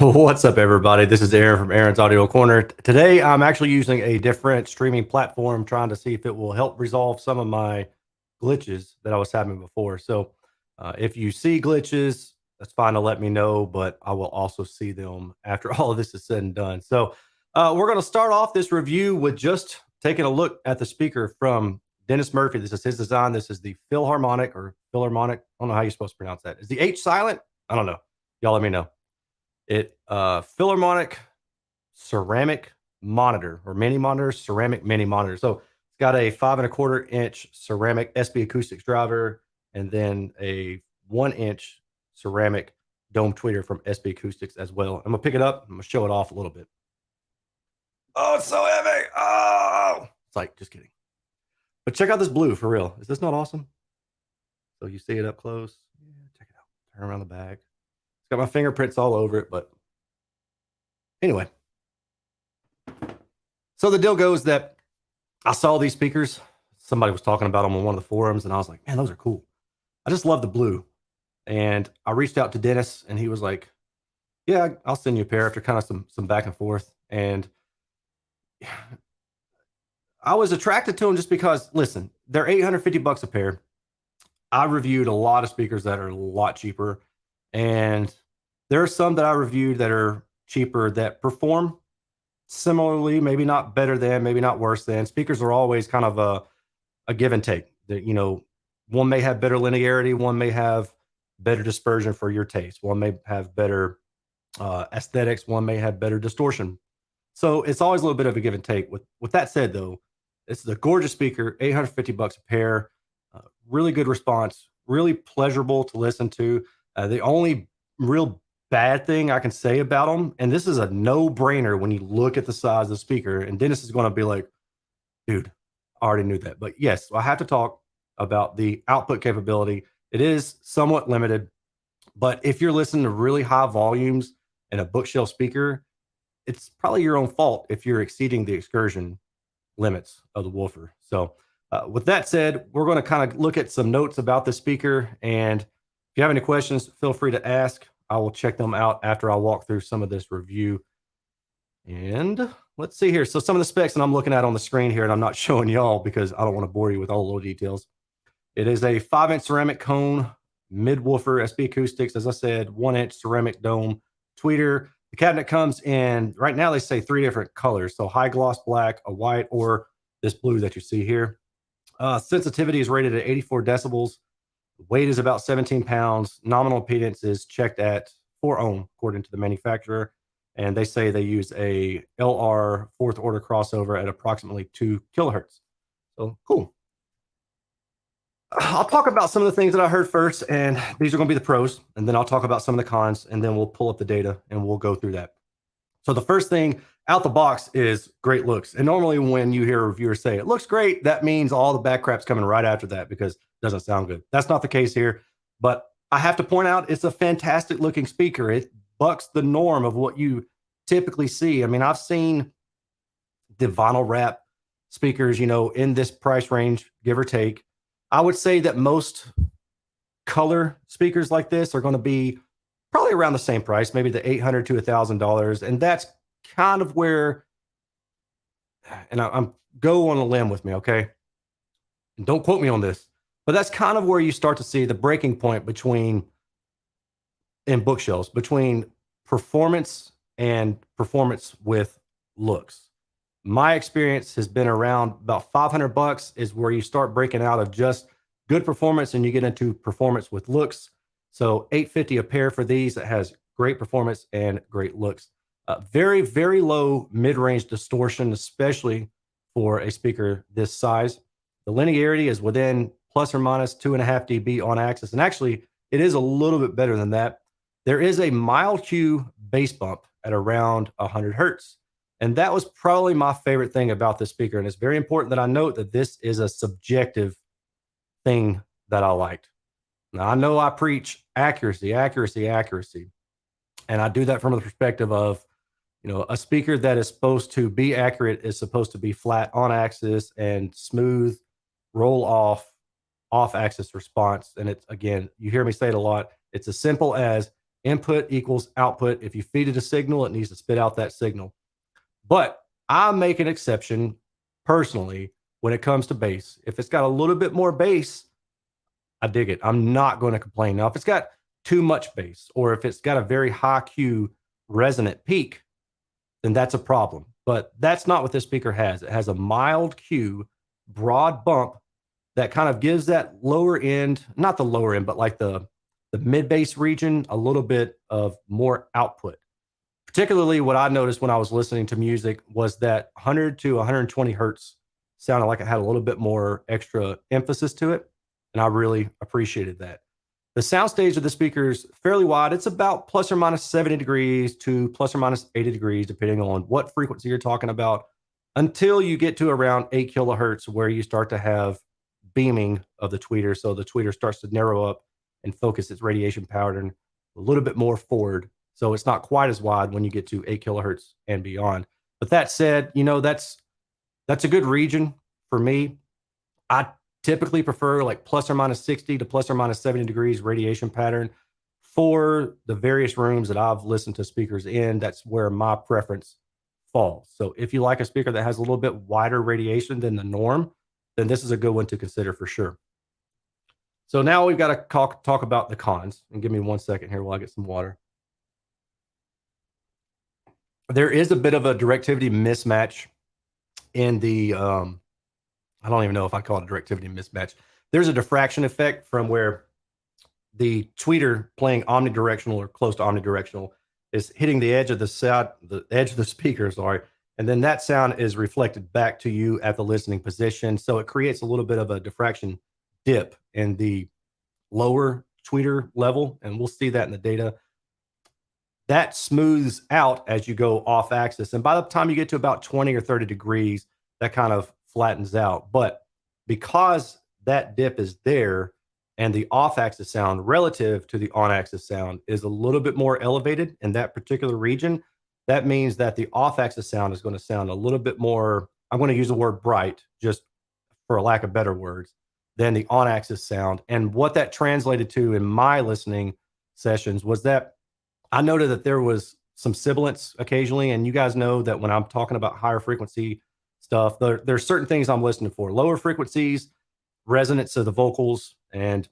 What's up, everybody? This is Aaron from Aaron's Audio Corner. Today, I'm actually using a different streaming platform, trying to see if it will help resolve some of my glitches that I was having before. So, if you see glitches, that's fine to let me know, but I will also see them after all of this is said and done. So, we're going to start off this review with just taking a look at the speaker from Dennis Murphy. This is his design. This is the Philharmonic. I don't know how you're supposed to pronounce that. Is the H silent? I don't know. Y'all let me know. Philharmonic ceramic monitor or mini monitor, ceramic mini monitor. So it's got a 5.25-inch ceramic SB acoustics driver, and then a 1-inch ceramic dome tweeter from SB Acoustics as well. I'm gonna pick it up. I'm gonna show it off a little bit. Oh, it's so heavy. Oh, it's like, just kidding. But check out this blue for real. Is this not awesome? So you see it up close. Yeah, check it out. Turn around the back. It's got my fingerprints all over it, but anyway. So the deal goes that I saw these speakers. Somebody was talking about them on one of the forums, and I was like, man, those are cool. I just love the blue. And I reached out to Dennis, and he was like, yeah, I'll send you a pair after kind of some back and forth. And I was attracted to them just because, listen, they're $850 a pair. I reviewed a lot of speakers that are a lot cheaper, and there are some that I reviewed that are cheaper that perform similarly, maybe not better than, maybe not worse than. Speakers are always kind of a give and take. That, one may have better linearity, one may have better dispersion for your taste, one may have better aesthetics, one may have better distortion. So it's always a little bit of a give and take. With that said, though, this is a gorgeous speaker, $850 a pair, really good response, really pleasurable to listen to. The only real bad thing I can say about them, and this is a no-brainer when you look at the size of the speaker, and Dennis is going to be like, dude, I already knew that. But yes, I have to talk about the output capability. It is somewhat limited, but if you're listening to really high volumes in a bookshelf speaker, it's probably your own fault if you're exceeding the excursion limits of the woofer. So with that said, we're going to kind of look at some notes about the speaker, and if you have any questions, feel free to ask. I will check them out after I walk through some of this review. And let's see here. So some of the specs that I'm looking at on the screen here, and I'm not showing y'all because I don't want to bore you with all the little details. It is a 5-inch ceramic cone, mid-woofer, SB Acoustics, as I said, 1-inch ceramic dome tweeter. The cabinet comes in, right now they say 3 different colors. So high gloss black, a white, or this blue that you see here. Sensitivity is rated at 84 decibels. Weight is about 17 pounds. Nominal impedance is checked at 4 ohm, according to the manufacturer. And they say they use a LR 4th order crossover at approximately 2 kilohertz. So cool. I'll talk about some of the things that I heard first, and these are going to be the pros. And then I'll talk about some of the cons, and then we'll pull up the data and we'll go through that. So the first thing out the box is great looks. And normally when you hear a reviewer say it looks great, that means all the bad crap's coming right after that because it doesn't sound good. That's not the case here. But I have to point out it's a fantastic looking speaker. It bucks the norm of what you typically see. I mean, I've seen the vinyl wrap speakers, in this price range, give or take. I would say that most color speakers like this are going to be probably around the same price, maybe the $800 to $1,000. And that's kind of where, and I'm go on a limb with me, okay? And don't quote me on this, but that's kind of where you start to see the breaking point in bookshelves, between performance and performance with looks. My experience has been around about $500 is where you start breaking out of just good performance and you get into performance with looks. So $850 a pair for these that has great performance and great looks. Very, very low mid-range distortion, especially for a speaker this size. The linearity is within plus or minus 2.5 dB on axis. And actually, it is a little bit better than that. There is a mild Q bass bump at around 100 hertz. And that was probably my favorite thing about this speaker. And it's very important that I note that this is a subjective thing that I liked. Now, I know I preach accuracy, accuracy, accuracy. And I do that from the perspective of, a speaker that is supposed to be accurate is supposed to be flat on axis and smooth, roll off axis response. And it's, again, you hear me say it a lot. It's as simple as Input equals output. If you feed it a signal, it needs to spit out that signal. But I make an exception personally when it comes to bass. If it's got a little bit more bass, I dig it. I'm not going to complain. Now, if it's got too much bass or if it's got a very high Q resonant peak, then that's a problem. But that's not what this speaker has. It has a mild Q, broad bump that kind of gives that lower end, not the lower end, but like the mid bass region, a little bit of more output. Particularly what I noticed when I was listening to music was that 100 to 120 hertz sounded like it had a little bit more extra emphasis to it. And I really appreciated that. The soundstage of the speaker is fairly wide. It's about plus or minus 70 degrees to plus or minus 80 degrees, depending on what frequency you're talking about, until you get to around 8 kilohertz, where you start to have beaming of the tweeter. So the tweeter starts to narrow up and focus its radiation pattern a little bit more forward. So it's not quite as wide when you get to 8 kilohertz and beyond. But that said, that's a good region for me. I typically prefer like plus or minus 60 to plus or minus 70 degrees radiation pattern for the various rooms that I've listened to speakers in. That's where my preference falls. So if you like a speaker that has a little bit wider radiation than the norm, then this is a good one to consider for sure. So now we've got to talk about the cons. And give me 1 second here while I get some water. There is a bit of a directivity mismatch in the I don't even know if I call it a directivity mismatch. There's a diffraction effect from where the tweeter playing omnidirectional or close to omnidirectional is hitting the edge of the edge of the speaker, sorry, and then that sound is reflected back to you at the listening position. So it creates a little bit of a diffraction dip in the lower tweeter level, and we'll see that in the data. That smooths out as you go off axis, and by the time you get to about 20 or 30 degrees, that kind of flattens out. But because that dip is there and the off axis sound relative to the on axis sound is a little bit more elevated in that particular region, that means that the off axis sound is going to sound a little bit more, I'm going to use the word bright just for a lack of better words, than the on axis sound. And what that translated to in my listening sessions was that I noted that there was some sibilance occasionally. And you guys know that when I'm talking about higher frequency stuff, there's certain things I'm listening for. Lower frequencies, resonance of the vocals, and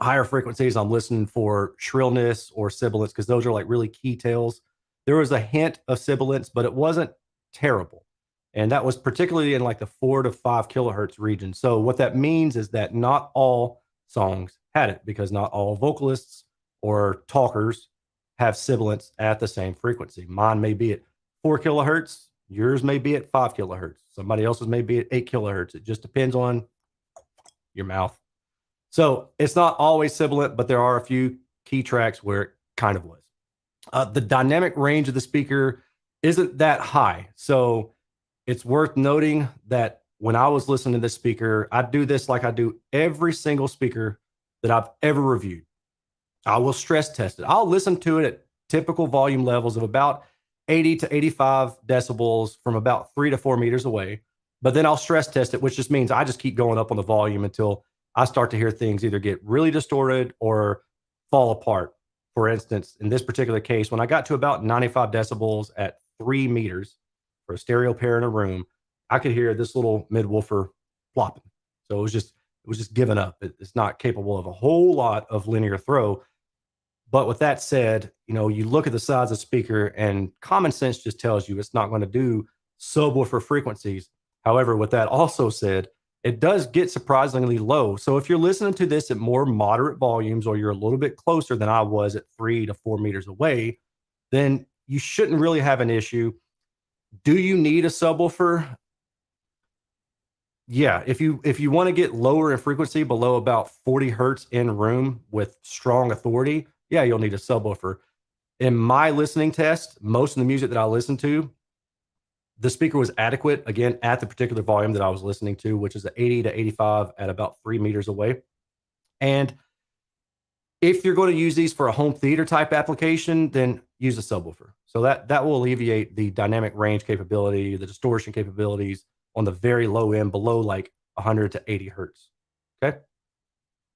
higher frequencies, I'm listening for shrillness or sibilance, because those are like really key tails. There was a hint of sibilance, but it wasn't terrible. And that was particularly in like the 4 to 5 kilohertz region. So what that means is that not all songs had it, because not all vocalists or talkers have sibilance at the same frequency. Mine may be at 4 kilohertz. Yours may be at 5 kilohertz. Somebody else's may be at 8 kilohertz. It just depends on your mouth. So it's not always sibilant, but there are a few key tracks where it kind of was. The dynamic range of the speaker isn't that high. So it's worth noting that when I was listening to this speaker, I do this like I do every single speaker that I've ever reviewed. I will stress test it. I'll listen to it at typical volume levels of about 80 to 85 decibels from about 3 to 4 meters away. But then I'll stress test it, which just means I just keep going up on the volume until I start to hear things either get really distorted or fall apart. For instance, in this particular case, when I got to about 95 decibels at 3 meters for a stereo pair in a room, I could hear this little mid-woofer flopping. So it was just giving up. It's not capable of a whole lot of linear throw. But with that said, you look at the size of the speaker, and common sense just tells you it's not going to do subwoofer frequencies. However, with that also said, it does get surprisingly low. So if you're listening to this at more moderate volumes, or you're a little bit closer than I was at 3 to 4 meters away, then you shouldn't really have an issue. Do you need a subwoofer? Yeah, if you want to get lower in frequency below about 40 hertz in room with strong authority, yeah, you'll need a subwoofer. In my listening test, most of the music that I listened to, the speaker was adequate, again, at the particular volume that I was listening to, which is 80 to 85 at about 3 meters away. And if you're going to use these for a home theater type application, then use a subwoofer. So that will alleviate the dynamic range capability, the distortion capabilities on the very low end, below like 100 to 80 hertz. Okay.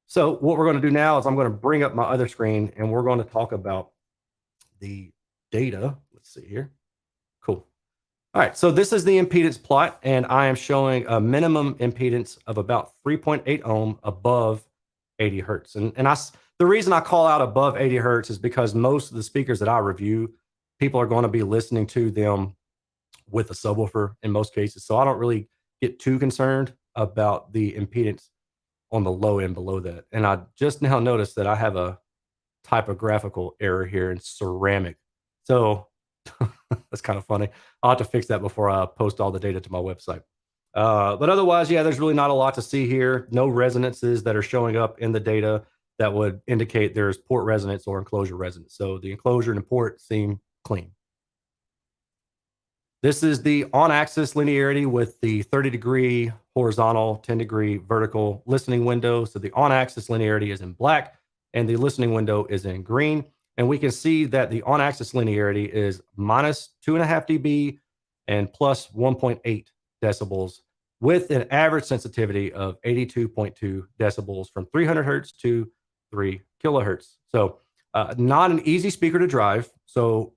So what we're going to do now is I'm going to bring up my other screen, and we're going to talk about the data. Let's see here. Cool. All right, so this is the impedance plot, and I am showing a minimum impedance of about 3.8 ohm above 80 hertz. The reason I call out above 80 hertz is because most of the speakers that I review, people are going to be listening to them with a subwoofer in most cases. So I don't really get too concerned about the impedance on the low end below that. And I just now noticed that I have a typographical error here in ceramic. So that's kind of funny. I'll have to fix that before I post all the data to my website. But otherwise, yeah, there's really not a lot to see here. No resonances that are showing up in the data that would indicate there's port resonance or enclosure resonance. So the enclosure and the port seem clean. This is the on-axis linearity with the 30-degree horizontal, 10-degree vertical listening window. So the on-axis linearity is in black and the listening window is in green. And we can see that the on-axis linearity is minus 2.5 dB and plus 1.8 decibels with an average sensitivity of 82.2 decibels from 300 hertz to 3 kilohertz. So not an easy speaker to drive. So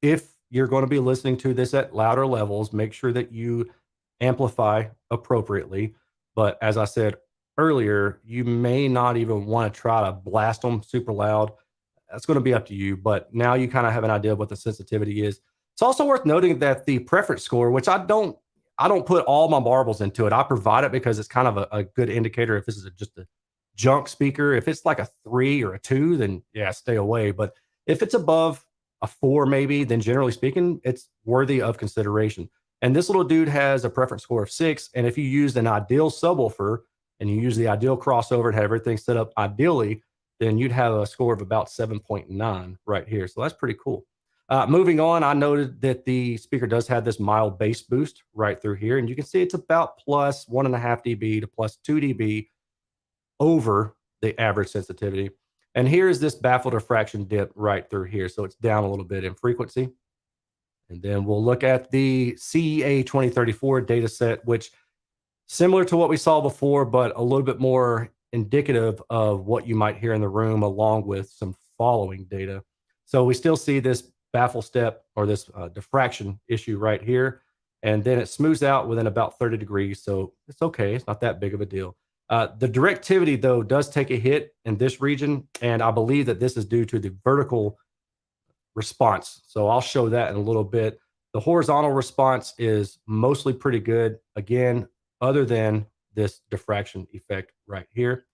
if you're going to be listening to this at louder levels, make sure that you amplify appropriately. But as I said earlier, you may not even want to try to blast them super loud. That's going to be up to you. But now you kind of have an idea of what the sensitivity is. It's also worth noting that the preference score, which I don't put all my marbles into it. I provide it because it's kind of a good indicator if this is just a junk speaker. If it's like a 3 or a 2, then yeah, stay away. But if it's above a 4 maybe, then generally speaking, it's worthy of consideration. And this little dude has a preference score of 6. And if you used an ideal subwoofer and you use the ideal crossover and have everything set up ideally, then you'd have a score of about 7.9 right here. So that's pretty cool. Moving on, I noted that the speaker does have this mild bass boost right through here. And you can see it's about plus 1.5 dB to plus 2 dB over the average sensitivity. And here's this baffled diffraction dip right through here. So it's down a little bit in frequency. And then we'll look at the CEA 2034 data set, which similar to what we saw before, but a little bit more indicative of what you might hear in the room along with some following data. So we still see this baffle step or this diffraction issue right here. And then it smooths out within about 30 degrees. So it's okay. It's not that big of a deal. The directivity, though, does take a hit in this region, and I believe that this is due to the vertical response. So I'll show that in a little bit. The horizontal response is mostly pretty good, again, other than this diffraction effect right here.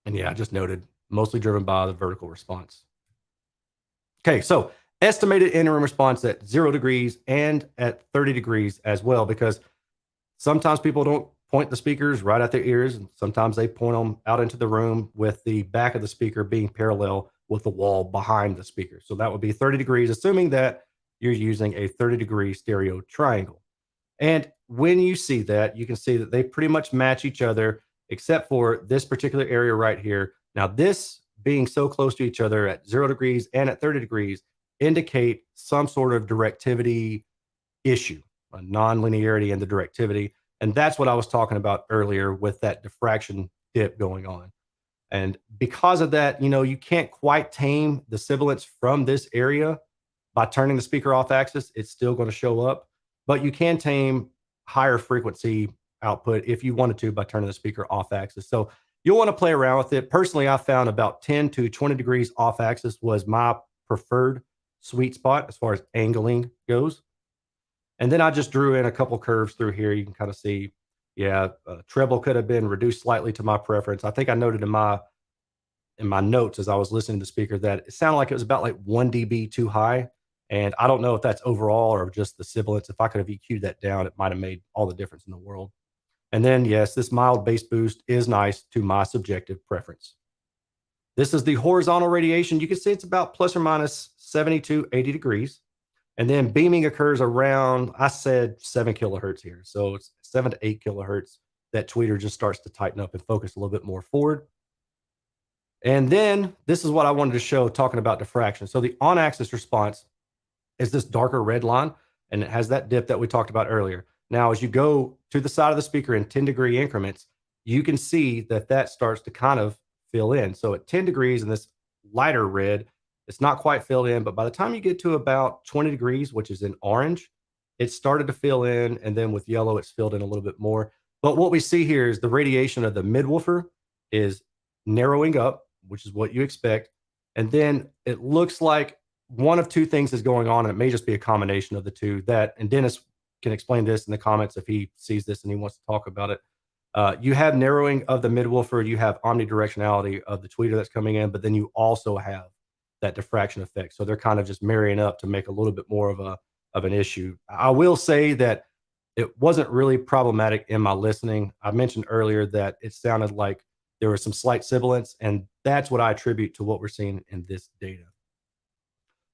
And yeah, I just noted, mostly driven by the vertical response. Okay, so estimated interim response at 0 degrees and at 30 degrees as well, because sometimes people don't point the speakers right at their ears, and sometimes they point them out into the room with the back of the speaker being parallel with the wall behind the speaker. So that would be 30 degrees, assuming that you're using a 30-degree stereo triangle. And when you see that, you can see that they pretty much match each other, except for this particular area right here. Now, this being so close to each other at 0 degrees and at 30 degrees indicate some sort of directivity issue, a non-linearity in the directivity. And that's what I was talking about earlier with that diffraction dip going on. And because of that, you can't quite tame the sibilance from this area by turning the speaker off axis. It's still going to show up, but you can tame higher frequency output if you wanted to by turning the speaker off axis. So you'll want to play around with it. Personally, I found about 10 to 20 degrees off axis was my preferred sweet spot as far as angling goes. And then I just drew in a couple curves through here. You can kind of see, yeah, treble could have been reduced slightly to my preference. I think I noted in my notes as I was listening to the speaker that it sounded like it was about like 1 dB too high. And I don't know if that's overall or just the sibilance. If I could have EQ'd that down, it might have made all the difference in the world. And then, yes, this mild bass boost is nice to my subjective preference. This is the horizontal radiation. You can see it's about plus or minus 70 to 80 degrees. And then beaming occurs around, I said 7 kilohertz here. So it's 7 to 8 kilohertz. That tweeter just starts to tighten up and focus a little bit more forward. And then this is what I wanted to show talking about diffraction. So the on-axis response is this darker red line, and it has that dip that we talked about earlier. Now, as you go to the side of the speaker in 10-degree increments, you can see that that starts to kind of fill in. So at 10 degrees in this lighter red, It's not quite filled in, but by the time you get to about 20 degrees, which is in orange, it started to fill in. And then with yellow, it's filled in a little bit more. But what we see here is the radiation of the midwoofer is narrowing up, which is what you expect. And then it looks like one of two things is going on, and it may just be a combination of the two. That, and Dennis can explain this in the comments if he sees this and he wants to talk about it. You have narrowing of the midwoofer, you have omnidirectionality of the tweeter that's coming in, but then you also have that diffraction effect. So they're kind of just marrying up to make a little bit more of an issue. I will say that it wasn't really problematic in my listening. I mentioned earlier that it sounded like there was some slight sibilance, and that's what I attribute to what we're seeing in this data.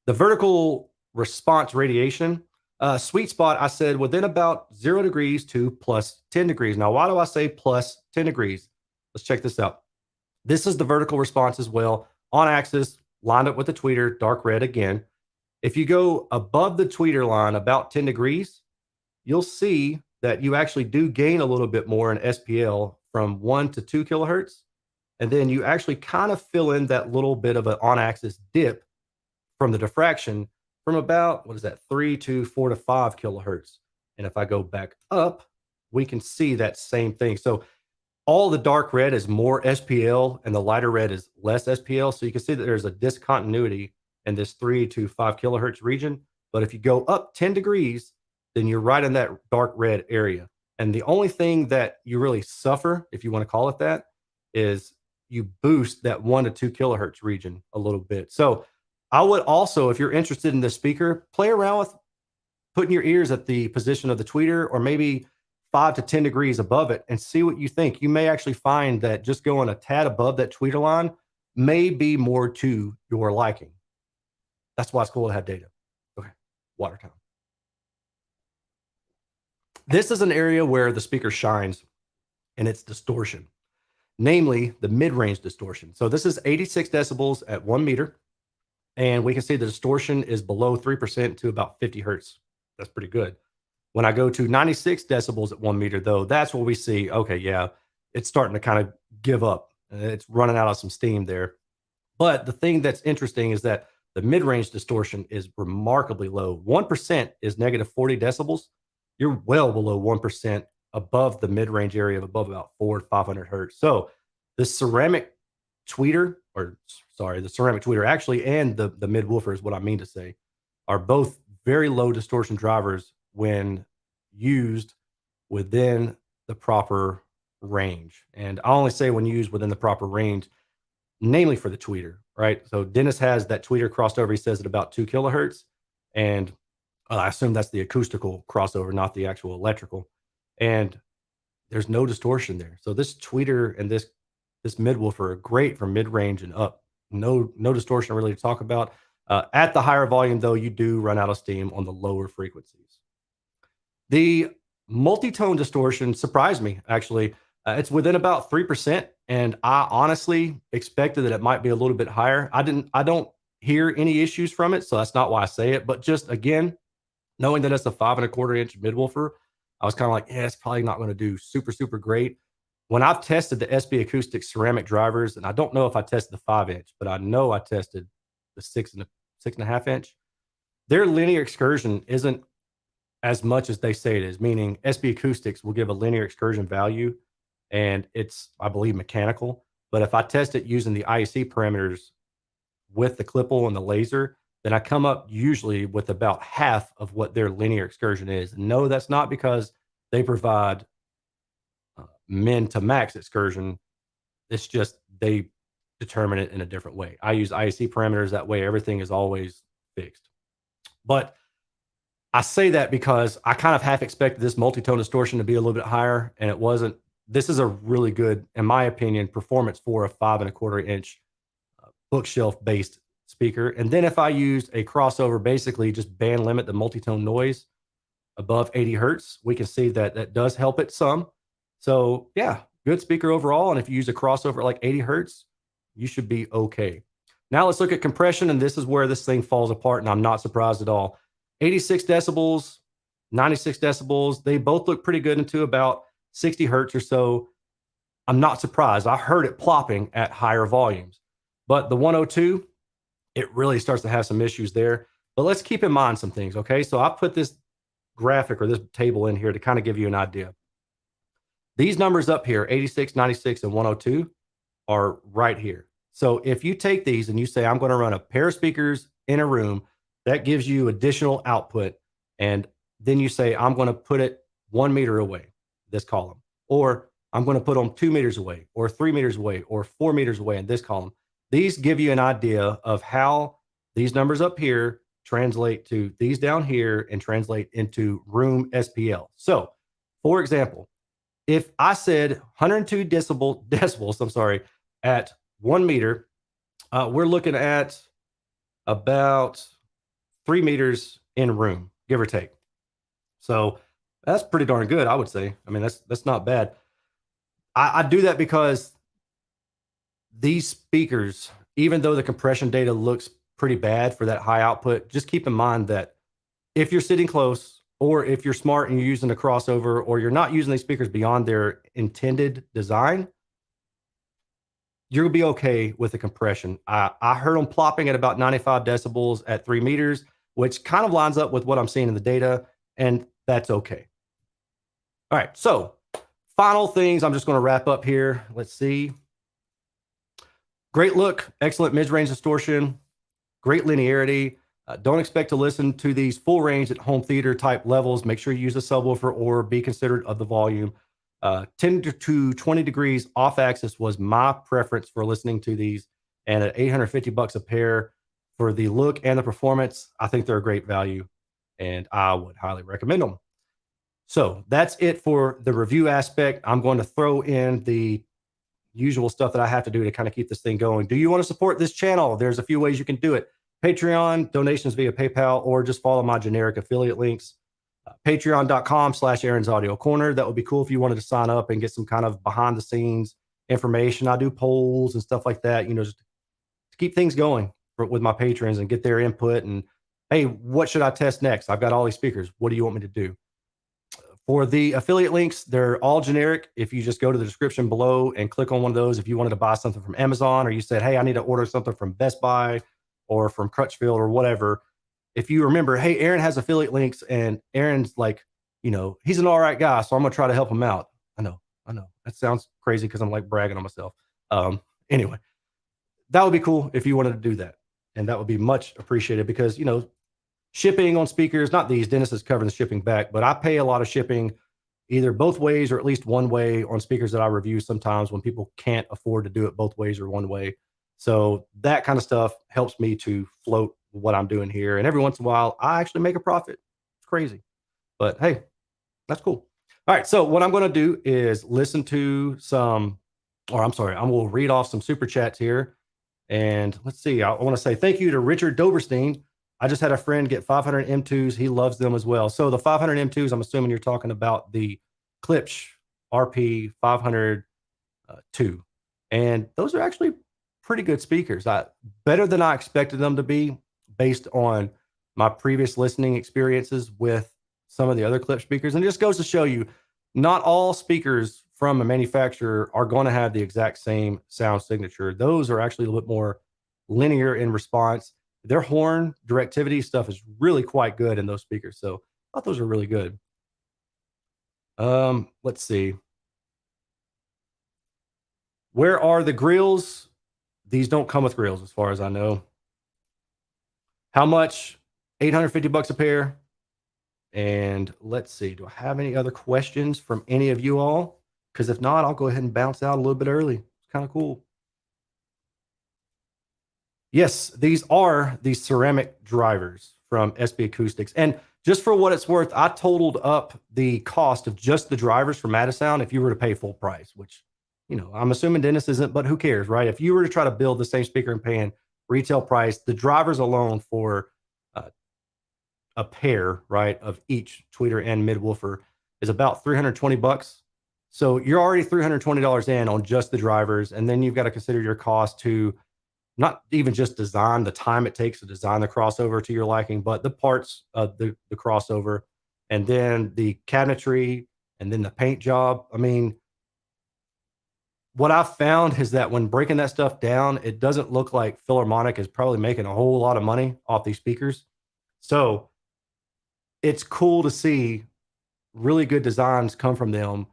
The vertical response radiation, sweet spot, I said within about 0 degrees to plus 10 degrees. Now, why do I say plus 10 degrees? Let's check this out. This is the vertical response as well. On axis, lined up with the tweeter, dark red again. If you go above the tweeter line about 10 degrees, you'll see that you actually do gain a little bit more in SPL from 1 to 2 kilohertz. And then you actually kind of fill in that little bit of an on-axis dip from the diffraction from about, what is that, 3 to 4 to 5 kilohertz. And if I go back up, we can see that same thing. So all the dark red is more SPL and the lighter red is less SPL. So you can see that there's a discontinuity in this 3 to 5 kilohertz region. But if you go up 10 degrees, then you're right in that dark red area. And the only thing that you really suffer, if you want to call it that, is you boost that 1 to 2 kilohertz region a little bit. So I would also, if you're interested in the speaker, play around with putting your ears at the position of the tweeter or maybe 5 to 10 degrees above it and see what you think. You may actually find that just going a tad above that tweeter line may be more to your liking. That's why it's cool to have data. Okay, water time. This is an area where the speaker shines in its distortion, namely the mid-range distortion. So this is 86 decibels at 1 meter. And we can see the distortion is below 3% to about 50 hertz. That's pretty good. When I go to 96 decibels at 1 meter, though, that's where we see, okay, yeah, it's starting to kind of give up. It's running out of some steam there. But the thing that's interesting is that the mid-range distortion is remarkably low. 1% is negative 40 decibels. You're well below 1% above the mid-range area of above about 400 to 500 hertz. So the ceramic tweeter, or sorry, the ceramic tweeter actually, and the mid woofer is what I mean to say, are both very low distortion drivers when used within the proper range. And I only say when used within the proper range, namely for the tweeter, right? So Dennis has that tweeter crossover, he says at about 2 kilohertz. And I assume that's the acoustical crossover, not the actual electrical. And there's no distortion there. So this tweeter and this mid-woofer are great for mid-range and up. No distortion really to talk about. At the higher volume, though, you do run out of steam on the lower frequencies. The multi-tone distortion surprised me, actually. It's within about 3%, and I honestly expected that it might be a little bit higher. I don't hear any issues from it, so that's not why I say it. But just again, knowing that it's a 5 1/4 inch mid-woofer, I was kind of like, yeah, it's probably not going to do super great. When I've tested the SB Acoustics ceramic drivers, and I don't know if I tested the 5-inch, but I know I tested the 6.5 inch. Their linear excursion isn't as much as they say it is, meaning SB Acoustics will give a linear excursion value, and it's, I believe, mechanical. But if I test it using the IEC parameters with the Klippel and the laser, then I come up usually with about half of what their linear excursion is. And no, that's not because they provide min to max excursion. It's just they determine it in a different way. I use IEC parameters. That way, everything is always fixed. But I say that because I kind of half expected this multi-tone distortion to be a little bit higher, and it wasn't. This is a really good, in my opinion, performance for a 5 1/4 inch bookshelf-based speaker. And then if I used a crossover, basically just band limit the multi-tone noise above 80 hertz, we can see that that does help it some. So yeah, good speaker overall. And if you use a crossover at like 80 hertz, you should be okay. Now let's look at compression, and this is where this thing falls apart, and I'm not surprised at all. 86 decibels, 96 decibels, they both look pretty good into about 60 hertz or so. I'm not surprised. I heard it plopping at higher volumes. But the 102, it really starts to have some issues there. But let's keep in mind some things, okay? So I put this graphic or this table in here to kind of give you an idea. These numbers up here, 86, 96, and 102, are right here. So if you take these and you say, I'm going to run a pair of speakers in a room, that gives you additional output. And then you say, I'm going to put it 1 meter away, this column, or I'm going to put them 2 meters away, or 3 meters away, or 4 meters away in this column. These give you an idea of how these numbers up here translate to these down here and translate into room SPL. So, for example, if I said 102 decibels, I'm sorry, at 1 meter, we're looking at about 3 meters in room, give or take. So that's pretty darn good, I would say. I mean, that's not bad. I do that because these speakers, even though the compression data looks pretty bad for that high output, just keep in mind that if you're sitting close, or if you're smart and you're using a crossover, or you're not using these speakers beyond their intended design, you'll be okay with the compression. I heard them plopping at about 95 decibels at 3 meters, which kind of lines up with what I'm seeing in the data, and that's okay. All right, so final things. I'm just going to wrap up here. Let's see. Great look, excellent mid-range distortion, great linearity. Don't expect to listen to these full range at home theater type levels. Make sure you use a subwoofer or be considerate of the volume. 10 to 20 degrees off axis was my preference for listening to these. And at $850 a pair for the look and the performance, I think they're a great value and I would highly recommend them. So that's it for the review aspect. I'm going to throw in the usual stuff that I have to do to kind of keep this thing going. Do you want to support this channel? There's a few ways you can do it. Patreon, donations via PayPal, or just follow my generic affiliate links. Patreon.com/Aaron's Audio Corner. That would be cool if you wanted to sign up and get some kind of behind the scenes information. I do polls and stuff like that, just to keep things going with my patrons and get their input. And hey, what should I test next? I've got all these speakers. What do you want me to do? For the affiliate links, they're all generic. If you just go to the description below and click on one of those, if you wanted to buy something from Amazon, or you said, hey, I need to order something from Best Buy or from Crutchfield or whatever, if you remember, hey, Aaron has affiliate links and Aaron's like, he's an all right guy, so I'm going to try to help him out. I know. That sounds crazy because I'm like bragging on myself. Anyway, that would be cool if you wanted to do that. And that would be much appreciated because, shipping on speakers, not these, Dennis is covering the shipping back, but I pay a lot of shipping either both ways or at least one way on speakers that I review sometimes when people can't afford to do it both ways or one way. So that kind of stuff helps me to float what I'm doing here. And every once in a while, I actually make a profit. It's crazy, but hey, that's cool. All right. So what I'm going to do is listen to some, or I'm sorry, I will read off some super chats here. And let's see, I want to say thank you to Richard Doberstein. I just had a friend get 500 M2s. He loves them as well. So the 500 M2s, I'm assuming you're talking about the Klipsch RP 502. And those are actually pretty good speakers. Better than I expected them to be based on my previous listening experiences with some of the other Klipsch speakers. And it just goes to show you, not all speakers from a manufacturer are going to have the exact same sound signature. Those are actually a little bit more linear in response. Their horn directivity stuff is really quite good in those speakers. So I thought those are really good. Let's see. Where are the grills? These don't come with grills as far as I know. How much? $850 a pair. And let's see, do I have any other questions from any of you all? Because if not, I'll go ahead and bounce out a little bit early. It's kind of cool. Yes, these are the ceramic drivers from SB Acoustics. And just for what it's worth, I totaled up the cost of just the drivers for Matasound if you were to pay full price, which, I'm assuming Dennis isn't, but who cares, right? If you were to try to build the same speaker and paying retail price, the drivers alone for a pair, right, of each tweeter and midwoofer is about $320. So you're already $320 in on just the drivers. And then you've got to consider your cost to not even just design, the time it takes to design the crossover to your liking, but the parts of the crossover, and then the cabinetry, and then the paint job. I mean, what I've found is that when breaking that stuff down, it doesn't look like Philharmonic is probably making a whole lot of money off these speakers. So it's cool to see really good designs come from them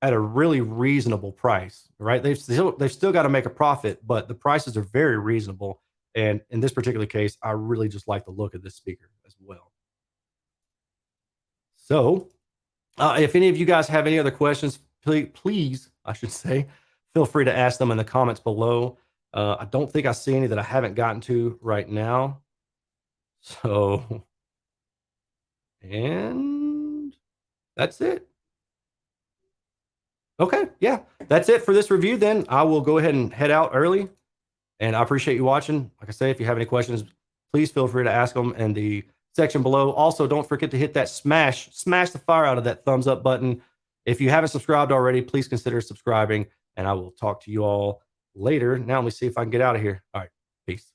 at a really reasonable price, right? They've still got to make a profit, but the prices are very reasonable. And in this particular case, I really just like the look of this speaker as well. So, if any of you guys have any other questions, please, I should say, feel free to ask them in the comments below. I don't think I see any that I haven't gotten to right now. So, and that's it. Okay, yeah, that's it for this review then. I will go ahead and head out early, and I appreciate you watching. Like I say, if you have any questions, please feel free to ask them in the section below. Also, don't forget to hit that smash the fire out of that thumbs up button. If you haven't subscribed already, please consider subscribing, and I will talk to you all later. Now let me see if I can get out of here. All right, peace.